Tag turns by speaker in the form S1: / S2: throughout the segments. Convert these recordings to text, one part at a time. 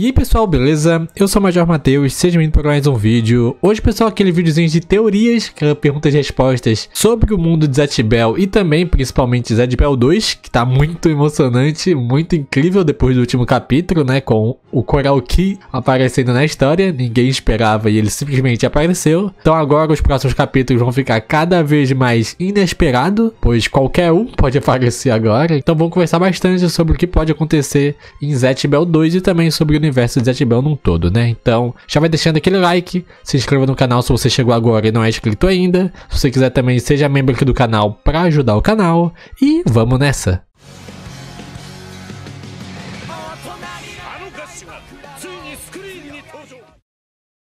S1: E aí pessoal, beleza? Eu sou o Major Matheus, seja bem-vindo para mais um vídeo. Hoje pessoal, aquele videozinho de teorias, perguntas e respostas sobre o mundo de Zatch Bell e também principalmente Zatch Bell 2, que tá muito emocionante, muito incrível depois do último capítulo, né, com o Coral Key aparecendo na história. Ninguém esperava e ele simplesmente apareceu. Então agora os próximos capítulos vão ficar cada vez mais inesperado, pois qualquer um pode aparecer agora. Então vamos conversar bastante sobre o que pode acontecer em Zatch Bell 2 e também sobre o universo de Zatch Bell num todo, né? Então, já vai deixando aquele like, se inscreva no canal se você chegou agora e não é inscrito ainda. Se você quiser também, seja membro aqui do canal para ajudar o canal. E vamos nessa!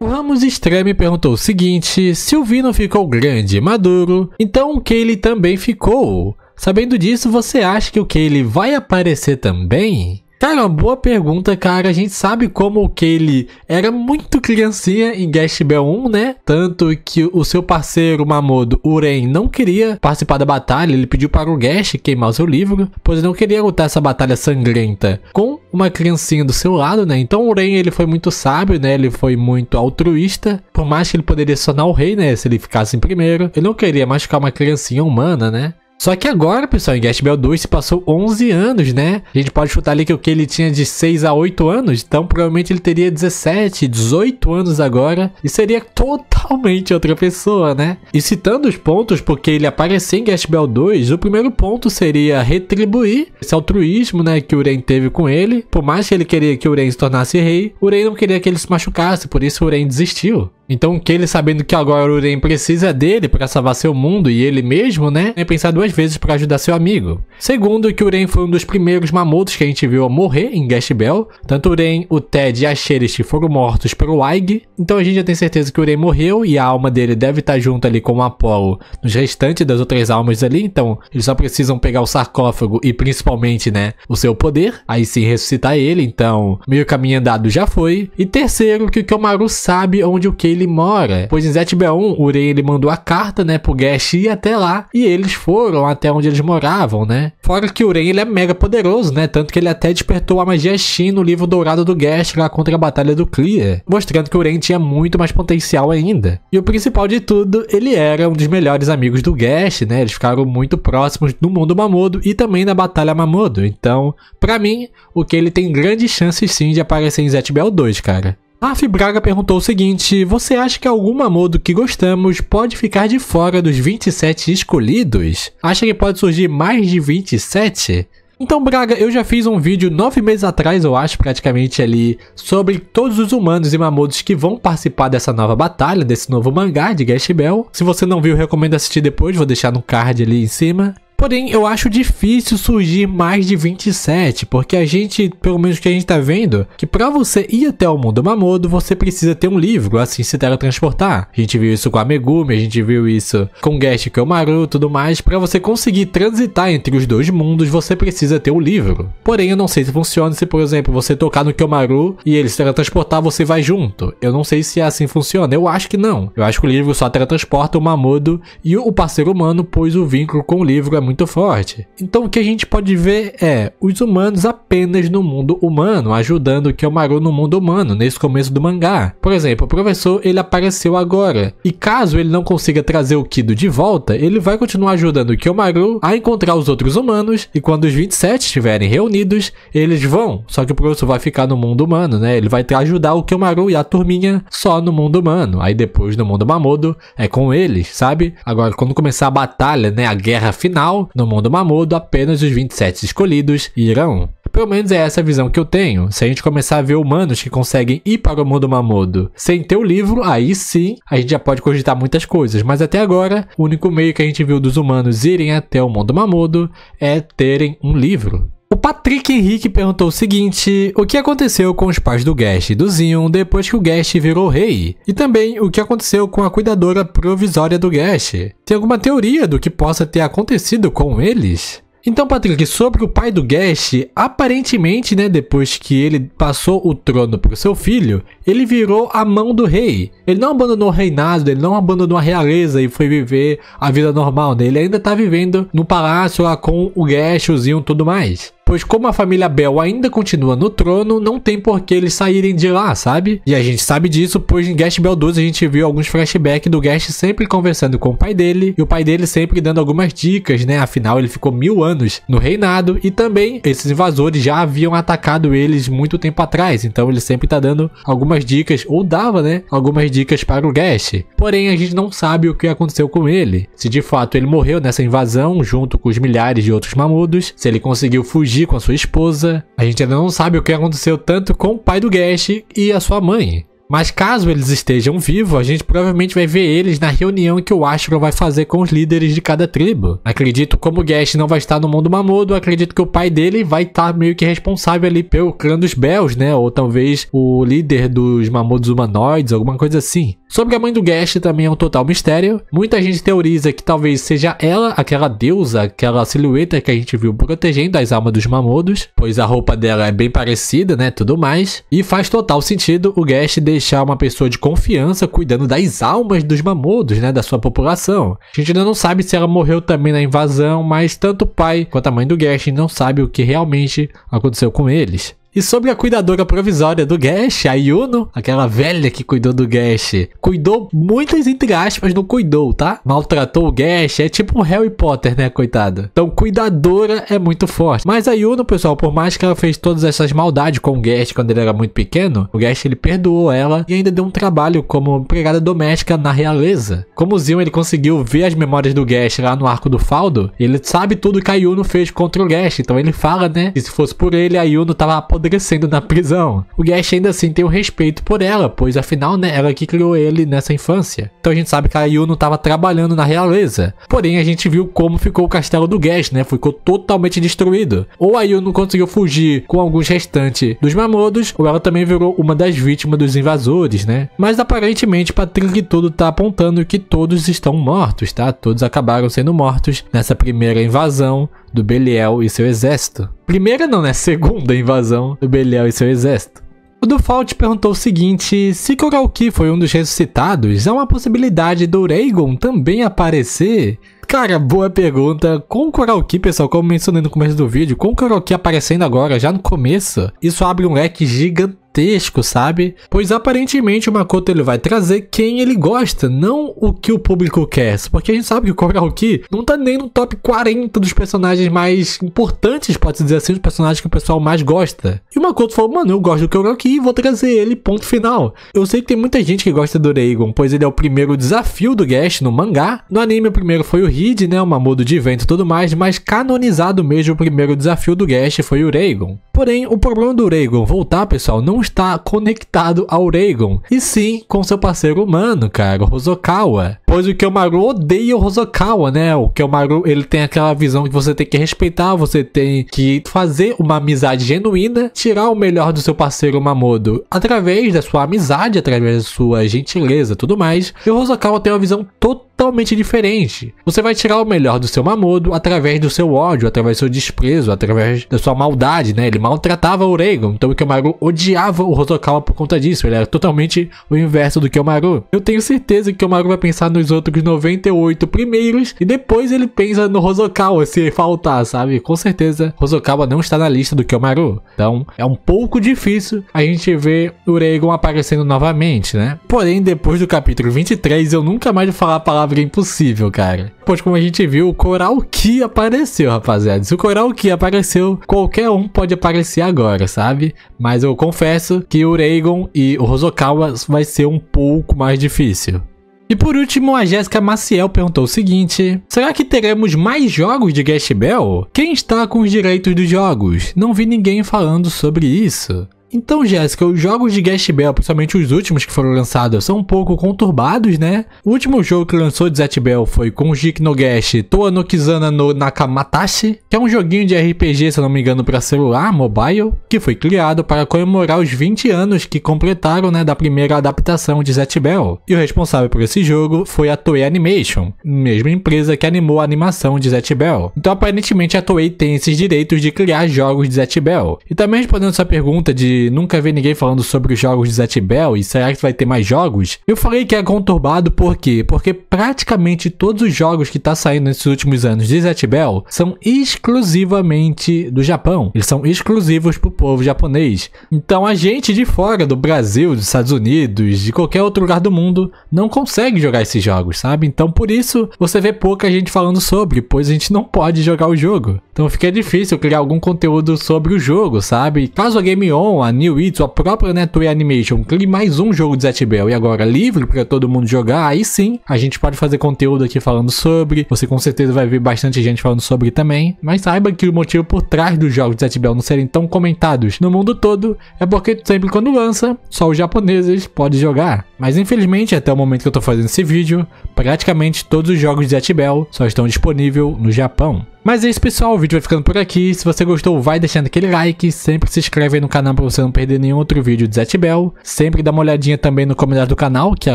S1: O Ramos Extreme perguntou o seguinte: se o Vino ficou grande e maduro, então o Kaylee também ficou. Sabendo disso, você acha que o Kaylee vai aparecer também? Cara, uma boa pergunta, cara. A gente sabe como o Kaylee era muito criancinha em Zatch Bell 1, né? Tanto que o seu parceiro Mamodo, Uren, não queria participar da batalha. Ele pediu para o Gash queimar o seu livro, pois ele não queria lutar essa batalha sangrenta com uma criancinha do seu lado, né? Então o Uren, ele foi muito sábio, né? Ele foi muito altruísta. Por mais que ele poderia se tornar o rei, né? Se ele ficasse em primeiro, ele não queria machucar uma criancinha humana, né? Só que agora, pessoal, em Zatch Bell 2 se passou 11 anos, né? A gente pode chutar ali que o que ele tinha de 6 a 8 anos, então provavelmente ele teria 17, 18 anos agora e seria totalmente outra pessoa, né? E citando os pontos porque ele apareceu em Zatch Bell 2, o primeiro ponto seria retribuir esse altruísmo, né, que o Uren teve com ele. Por mais que ele queria que o Uren se tornasse rei, o Uren não queria que ele se machucasse, por isso o Uren desistiu. Então, que ele sabendo que agora o Uren precisa dele para salvar seu mundo e ele mesmo, né, nem pensar duas vezes para ajudar seu amigo. Segundo, que o Uren foi um dos primeiros Mamodos que a gente viu a morrer em Zatch Bell. Tanto o Uren, o Ted e a Sherish foram mortos pelo Aig. Então a gente já tem certeza que o Uren morreu e a alma dele deve estar junto ali com o Apollo nos restantes das outras almas ali. Então eles só precisam pegar o sarcófago e principalmente, né, o seu poder. Aí sim ressuscitar ele. Então meio caminho andado já foi. E terceiro, que o Kyomaru sabe onde o Kaylee mora, pois em Zatch Bell 1 o Uren ele mandou a carta, né, pro Gash ir até lá e eles foram até onde eles moravam, né? Fora que o Uren ele é mega poderoso, né? Tanto que ele até despertou a magia Shin no livro dourado do Gash lá contra a batalha do Clear, mostrando que o Uren tinha muito mais potencial ainda. E o principal de tudo, ele era um dos melhores amigos do Gash, né? Eles ficaram muito próximos no mundo Mamodo e também na batalha Mamodo. Então, pra mim, o que ele tem grandes chances sim de aparecer em Zatch Bell 2, cara. Raf Braga perguntou o seguinte: você acha que algum Mamodo que gostamos pode ficar de fora dos 27 escolhidos? Acha que pode surgir mais de 27? Então, Braga, eu já fiz um vídeo 9 meses atrás, eu acho, praticamente ali, sobre todos os humanos e Mamodos que vão participar dessa nova batalha, desse novo mangá de Zatch Bell. Se você não viu, eu recomendo assistir depois, vou deixar no card ali em cima. Porém, eu acho difícil surgir mais de 27, porque a gente, pelo menos que a gente tá vendo, que pra você ir até o mundo Mamodo, você precisa ter um livro, assim se teletransportar. A gente viu isso com a Megumi, a gente viu isso com o Gash e Kyomaru e tudo mais. Pra você conseguir transitar entre os dois mundos, você precisa ter um livro. Porém, eu não sei se funciona se, por exemplo, você tocar no Kyomaru e ele se teletransportar, você vai junto. Eu não sei se assim funciona, eu acho que não. Eu acho que o livro só teletransporta o Mamodo e o parceiro humano, pois o vínculo com o livro é muito forte. Então o que a gente pode ver é os humanos apenas no mundo humano, ajudando o Kyomaru no mundo humano, nesse começo do mangá. Por exemplo, o professor ele apareceu agora, e caso ele não consiga trazer o Kido de volta, ele vai continuar ajudando o Kyomaru a encontrar os outros humanos, e quando os 27 estiverem reunidos, eles vão, só que o professor vai ficar no mundo humano, né? Ele vai ajudar o Kyomaru e a turminha só no mundo humano, aí depois no mundo Mamodo é com eles, sabe? Agora quando começar a batalha, né, a guerra final, no mundo Mamodo, apenas os 27 escolhidos irão. Pelo menos é essa a visão que eu tenho. Se a gente começar a ver humanos que conseguem ir para o mundo Mamodo sem ter o livro, aí sim a gente já pode cogitar muitas coisas. Mas até agora, o único meio que a gente viu dos humanos irem até o mundo Mamodo é terem um livro. O Patrick Henrique perguntou o seguinte: o que aconteceu com os pais do Gash e do Zion depois que o Gash virou rei? E também o que aconteceu com a cuidadora provisória do Gash? Tem alguma teoria do que possa ter acontecido com eles? Então, Patrick, sobre o pai do Gash, aparentemente, né, depois que ele passou o trono para o seu filho, ele virou a mão do rei. Ele não abandonou o reinado, ele não abandonou a realeza e foi viver a vida normal, né? Ele ainda tá vivendo no palácio lá com o Gash, o Zion e tudo mais. pois como a família Bell ainda continua no trono, não tem por que eles saírem de lá, sabe? E a gente sabe disso, pois em Gash Bell 12 a gente viu alguns flashbacks do Gash sempre conversando com o pai dele, e o pai dele sempre dando algumas dicas, né? Afinal, ele ficou 1000 anos no reinado, e também esses invasores já haviam atacado eles muito tempo atrás, então ele sempre tá dando algumas dicas, ou dava, né? Algumas dicas para o Gash. Porém, a gente não sabe o que aconteceu com ele. Se de fato ele morreu nessa invasão, junto com os milhares de outros mamudos, se ele conseguiu fugir com a sua esposa, a gente ainda não sabe o que aconteceu tanto com o pai do Gash e a sua mãe. Mas caso eles estejam vivos, a gente provavelmente vai ver eles na reunião que o Astro vai fazer com os líderes de cada tribo. Acredito, como o Gash não vai estar no mundo mamudo, acredito que o pai dele vai estar meio que responsável ali pelo clã dos Bells, né? Ou talvez o líder dos mamudos humanoides, alguma coisa assim. Sobre a mãe do Gash também é um total mistério. Muita gente teoriza que talvez seja ela, aquela deusa, aquela silhueta que a gente viu protegendo as almas dos mamudos, pois a roupa dela é bem parecida, né? Tudo mais. E faz total sentido o Gash deixar uma pessoa de confiança cuidando das almas dos mamudos, né? Da sua população. A gente ainda não sabe se ela morreu também na invasão, mas tanto o pai quanto a mãe do Gash não sabe o que realmente aconteceu com eles. E sobre a cuidadora provisória do Gash, a Yuno, aquela velha que cuidou do Gash, cuidou, muitas entre aspas, não cuidou, tá? Maltratou o Gash, é tipo um Harry Potter, né, coitado? Então, cuidadora é muito forte. Mas a Yuno, pessoal, por mais que ela fez todas essas maldades com o Gash quando ele era muito pequeno, o Gash, ele perdoou ela e ainda deu um trabalho como empregada doméstica na realeza. Como o Zion, ele conseguiu ver as memórias do Gash lá no Arco do Faudo, ele sabe tudo que a Yuno fez contra o Gash, então ele fala, né, que se fosse por ele, a Yuno tava apodrecendo na prisão. O Gash ainda assim tem um respeito por ela, pois afinal, né, ela que criou ele nessa infância. Então a gente sabe que a Yuno estava trabalhando na realeza. Porém, a gente viu como ficou o castelo do Gash, né? Ficou totalmente destruído. Ou a Yuno conseguiu fugir com alguns restantes dos mamudos, ou ela também virou uma das vítimas dos invasores, né? Mas aparentemente, Patrick tudo tá apontando que todos estão mortos, tá? Todos acabaram sendo mortos nessa primeira invasão do Belial e seu exército. Primeira não, né? Segunda invasão do Belial e seu exército. O Dufault perguntou o seguinte: se Koralki foi um dos ressuscitados, há uma possibilidade do Rhaegon também aparecer? Cara, boa pergunta. Com o Koralki, pessoal, como mencionei no começo do vídeo, com o Koralki aparecendo agora, já no começo, isso abre um leque gigantesco, sabe? Pois aparentemente o Makoto ele vai trazer quem ele gosta, não o que o público quer. Porque a gente sabe que o Koralki não tá nem no top 40 dos personagens mais importantes, pode-se dizer assim, os personagens que o pessoal mais gosta. E o Makoto falou, mano, eu gosto do Koralki e vou trazer ele, ponto final. Eu sei que tem muita gente que gosta do Rhaegon, pois ele é o primeiro desafio do Gash no mangá. No anime o primeiro foi o Reed, né, o Mamudo de vento e tudo mais, mas canonizado mesmo o primeiro desafio do Gash foi o Rhaegon. Porém, o problema do Rhaegon voltar, pessoal, não está conectado ao Rhaegon, e sim com seu parceiro humano, cara, o Hosokawa. Pois o Kyomaru odeia o Hosokawa, né? O Kyomaru, ele tem aquela visão que você tem que respeitar, você tem que fazer uma amizade genuína, tirar o melhor do seu parceiro Mamodo através da sua amizade, através da sua gentileza e tudo mais. E o Hosokawa tem uma visão totalmente diferente. Você vai tirar o melhor do seu Mamodo através do seu ódio, através do seu desprezo, através da sua maldade, né? Ele maltratava o Rhaegon, então o Kyomaru odiava o Hosokawa por conta disso. Ele era totalmente o inverso do Kyomaru. Eu tenho certeza que o Kyomaru vai pensar nos outros 98 primeiros e depois ele pensa no Hosokawa se faltar, sabe? Com certeza Hosokawa não está na lista do Kyomaru. Então é um pouco difícil a gente ver o Rhaegon aparecendo novamente, né? Porém, depois do capítulo 23, eu nunca mais vou falar a palavra impossível, cara. Pois como a gente viu, o Koralki apareceu, rapaziada. Se o Koralki apareceu, qualquer um pode aparecer agora, sabe? Mas eu confesso que o Rhaegon e o Hosokawa vai ser um pouco mais difícil. E por último, a Jéssica Maciel perguntou o seguinte: será que teremos mais jogos de Gash Bell? Quem está com os direitos dos jogos? Não vi ninguém falando sobre isso. Então, Jéssica, os jogos de Gash Bell, principalmente os últimos que foram lançados, são um pouco conturbados, né? O último jogo que lançou de Zet Bell foi Konjiki no Gash Toa no Kizuna no Nakamatashi, que é um joguinho de RPG, se eu não me engano, para celular, mobile, que foi criado para comemorar os 20 anos que completaram, né, da primeira adaptação de Zet Bell. E o responsável por esse jogo foi a Toei Animation, mesma empresa que animou a animação de Zet Bell. Então, aparentemente, a Toei tem esses direitos de criar jogos de Zet Bell. E também respondendo essa pergunta de de nunca ver ninguém falando sobre os jogos de Zatch Bell e será que vai ter mais jogos? Eu falei que é conturbado por quê? Porque praticamente todos os jogos que tá saindo nesses últimos anos de Zatch Bell são exclusivamente do Japão. Eles são exclusivos pro povo japonês. Então a gente de fora do Brasil, dos Estados Unidos, de qualquer outro lugar do mundo, não consegue jogar esses jogos, sabe? Então por isso você vê pouca gente falando sobre, pois a gente não pode jogar o jogo. Então fica difícil criar algum conteúdo sobre o jogo, sabe? Caso a Game On, a New It, a própria Netway Animation crie mais um jogo de Zatch Bell e agora livre para todo mundo jogar, aí sim a gente pode fazer conteúdo aqui falando sobre. Você com certeza vai ver bastante gente falando sobre também. Mas saiba que o motivo por trás dos jogos de Zatch Bell não serem tão comentados no mundo todo é porque sempre quando lança, só os japoneses podem jogar. Mas infelizmente até o momento que eu tô fazendo esse vídeo, praticamente todos os jogos de Zatch Bell só estão disponíveis no Japão. Mas é isso, pessoal, o vídeo vai ficando por aqui. Se você gostou, vai deixando aquele like, sempre se inscreve aí no canal para você não perder nenhum outro vídeo de Zatch Bell. Sempre dá uma olhadinha também no comentário do canal, que é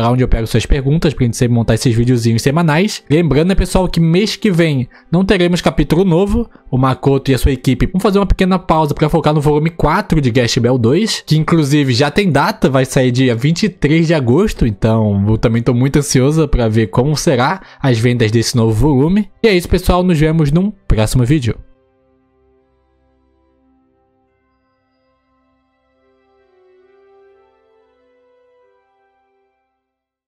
S1: lá onde eu pego suas perguntas, pra gente sempre montar esses videozinhos semanais. Lembrando, né, pessoal, que mês que vem não teremos capítulo novo. O Makoto e a sua equipe vão fazer uma pequena pausa para focar no volume 4 de Gash Bell 2, que inclusive já tem data, vai sair dia 23 de agosto, então eu também tô muito ansioso para ver como será as vendas desse novo volume. E é isso, pessoal, nos vemos num próximo vídeo.